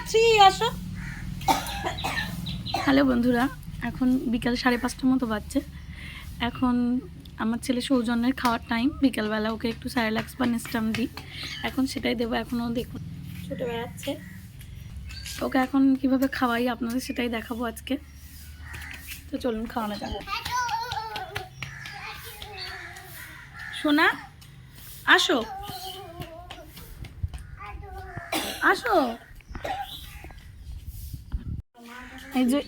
Three আসো। Hello বন্ধুরা, এখন বিকাল 5:30টার মতো বাজছে। এখন আমার ছেলে সৌজন্যের খাওয়ার টাইম। বিকালবেলা ওকে একটু স্যারেলাক্স বা নেস্টাম দিই, এখন সেটাই দেবো। এখনও দেখুন ছুটে বেড়াচ্ছে। ওকে এখন কিভাবে খাওয়াই আপনাদের সেটাই দেখাবো আজকে। তো চলুন খাওয়ানো যাবে। সোনা আসো আসো। এই যে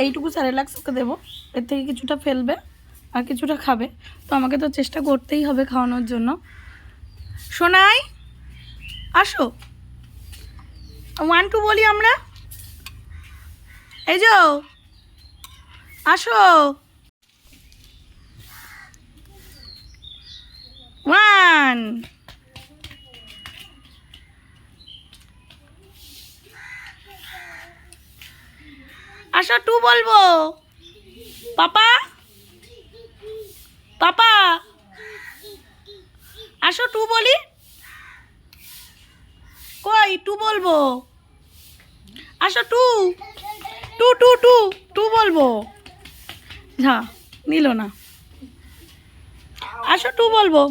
এইটুকু স্যারেলাক্স ওকে দেবো, এর থেকে কিছুটা ফেলবে আর কিছুটা খাবে। তো আমাকে তো চেষ্টা করতেই হবে খাওয়ানোর জন্য। সোনাই আসো, 1 2 বলি আমরা। এই যে আসো, 1 আসো, 2 বলবো। পাপা পাপা আসো, 2 বলি। কই 2 বলবো, আসো 2 2 2 2 2 বলবো। হ্যাঁ নিল না, আসো 2 বলবো।